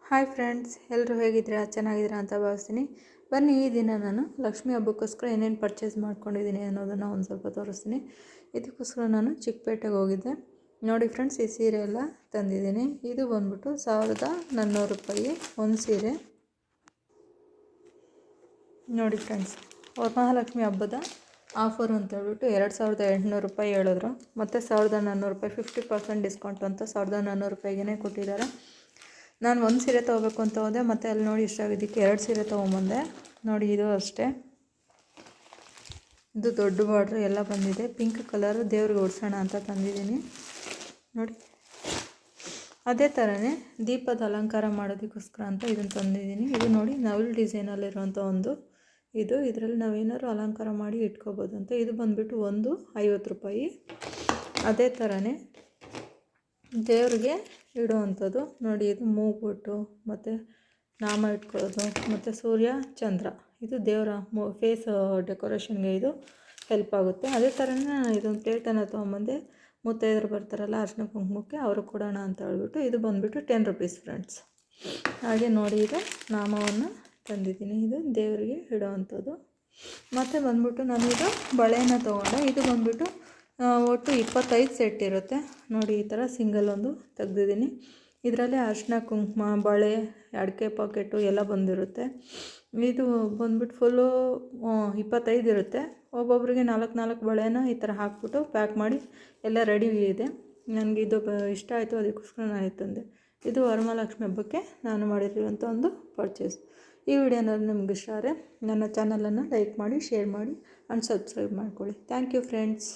Hi friends, ಎಲ್ಲರೂ ಹೇಗಿದ್ದೀರಾ? ಚೆನ್ನಾಗಿದ್ದೀರಾ ಅಂತ ಭಾವಿಸ್ತೀನಿ. ಬನ್ನಿ, ಈ ದಿನ ನಾನು ಲಕ್ಷ್ಮೀ ಹಬ್ಬಕ್ಕೋಸ್ಕರ ಏನೇನು ಪರ್ಚೇಸ್ ಮಾಡ್ಕೊಂಡಿದ್ದೀನಿ ಅನ್ನೋದನ್ನು ಒಂದು ಸ್ವಲ್ಪ ತೋರಿಸ್ತೀನಿ. ಇದಕ್ಕೋಸ್ಕರ ನಾನು ಚಿಕ್ಕಪೇಟೆಗೆ ಹೋಗಿದ್ದೆ. ನೋಡಿ ಫ್ರೆಂಡ್ಸ್, ಈ ಸೀರೆ ಎಲ್ಲ ತಂದಿದ್ದೀನಿ. ಇದು ಬಂದ್ಬಿಟ್ಟು 1400 ರೂಪಾಯಿ ಒಂದು ಸೀರೆ. ನೋಡಿ ಫ್ರೆಂಡ್ಸ್, ವರಮಹಾಲಕ್ಷ್ಮಿ ಹಬ್ಬದ ಆಫರ್ ಅಂತ ಹೇಳ್ಬಿಟ್ಟು 2800 ರೂಪಾಯಿ ಹೇಳಿದ್ರು. ಮತ್ತು 1400 ರೂಪಾಯಿ 50% ಡಿಸ್ಕೌಂಟ್ ಅಂತ 1400 ರೂಪಾಯಿಗೆ ಕೊಟ್ಟಿದ್ದಾರೆ. ನಾನು ಒಂದು ಸೀರೆ ತೊಗೋಬೇಕು ಅಂತ ಹೋದೆ, ಮತ್ತು ಅಲ್ಲಿ ನೋಡಿ ಇಷ್ಟ ಆಗಿದ್ದಕ್ಕೆ 2 ಸೀರೆ ತೊಗೊಂಬಂದೆ. ನೋಡಿ, ಇದು ಅಷ್ಟೇ, ಇದು ದೊಡ್ಡ ಬಾರ್ಡ್ರ್ ಎಲ್ಲ ಬಂದಿದೆ. ಪಿಂಕ್ ಕಲರ್ ದೇವ್ರಿಗೆ ಉಡ್ಸೋಣ ಅಂತ ತಂದಿದ್ದೀನಿ. ನೋಡಿ, ಅದೇ ಥರನೇ ದೀಪದ ಅಲಂಕಾರ ಮಾಡೋದಕ್ಕೋಸ್ಕರ ಅಂತ ಇದನ್ನು ತಂದಿದ್ದೀನಿ. ಇದು ನೋಡಿ, ನವಿಲು ಡಿಸೈನಲ್ಲಿರುವಂಥ ಒಂದು ಇದರಲ್ಲಿ ನಾವೇನಾದ್ರು ಅಲಂಕಾರ ಮಾಡಿ ಇಟ್ಕೋಬೋದು ಅಂತ. ಇದು ಬಂದುಬಿಟ್ಟು ಒಂದು 50 ರೂಪಾಯಿ. ಅದೇ ಥರನೇ ದೇವ್ರಿಗೆ ಇಡುವಂಥದ್ದು ನೋಡಿ, ಇದು ಮೂಗ್ಬೊಟ್ಟು ಮತ್ತು ನಾಮ ಇಟ್ಕೊಳ್ಳೋದು ಮತ್ತು ಸೂರ್ಯ ಚಂದ್ರ, ಇದು ದೇವರ ಫೇಸ್ ಡೆಕೋರೇಷನ್ಗೆ ಇದು ಹೆಲ್ಪ್ ಆಗುತ್ತೆ. ಅದೇ ಥರನೇ ಇದೊಂದು ಪ್ಲೇಟನ್ನು ತೊಗೊಂಬಂದೆ. ಮುತ್ತೈದರು ಬರ್ತಾರಲ್ಲ ಅರ್ಶಿನ ಕುಂಕುಮಕ್ಕೆ, ಅವರು ಕೊಡೋಣ ಅಂತ ಹೇಳ್ಬಿಟ್ಟು. ಇದು ಬಂದುಬಿಟ್ಟು 10 ರೂಪೀಸ್ ಫ್ರೆಂಡ್ಸ್. ಹಾಗೆ ನೋಡಿ, ಇದು ನಾಮವನ್ನು ತಂದಿದ್ದೀನಿ, ಇದು ದೇವರಿಗೆ ಇಡೋವಂಥದ್ದು. ಮತ್ತು ಬಂದ್ಬಿಟ್ಟು ನಾನಿದು ಬಳೆನ ತೊಗೊಂಡೆ. ಇದು ಬಂದುಬಿಟ್ಟು ಒಟ್ಟು 25 ಸೆಟ್ ಇರುತ್ತೆ. ನೋಡಿ, ಈ ಥರ ಸಿಂಗಲ್ ಒಂದು ತೆಗ್ದಿದ್ದೀನಿ. ಇದರಲ್ಲೇ ಅರಿಶಿನ ಕುಂಕುಮ, ಬಳೆ, ಅಡಿಕೆ ಪಾಕೆಟು ಎಲ್ಲ ಬಂದಿರುತ್ತೆ. ಇದು ಬಂದ್ಬಿಟ್ಟು ಫುಲ್ಲು 25 ಇರುತ್ತೆ. ಒಬ್ಬೊಬ್ಬರಿಗೆ 4 ಬಳೆನ ಈ ಥರ ಹಾಕ್ಬಿಟ್ಟು ಪ್ಯಾಕ್ ಮಾಡಿ ಎಲ್ಲ ರೆಡಿ ಇದೆ. ನನಗೆ ಇದು ಇಷ್ಟ ಆಯಿತು, ಅದಕ್ಕೋಸ್ಕರ ನಾನು ತಂದೆ. ಇದು ವರಮಹಾಲಕ್ಷ್ಮಿ ಹಬ್ಬಕ್ಕೆ ನಾನು ಮಾಡಿರುವಂಥ ಒಂದು ಪರ್ಚೇಸ್. ಈ ವಿಡಿಯೋನಲ್ಲಿ ನಿಮ್ಗೆ ಇಷ್ಟ ಆದರೆ ನನ್ನ ಚಾನಲನ್ನು ಲೈಕ್ ಮಾಡಿ, ಶೇರ್ ಮಾಡಿ ಆ್ಯಂಡ್ ಸಬ್ಸ್ಕ್ರೈಬ್ ಮಾಡ್ಕೊಳ್ಳಿ. Thank you friends.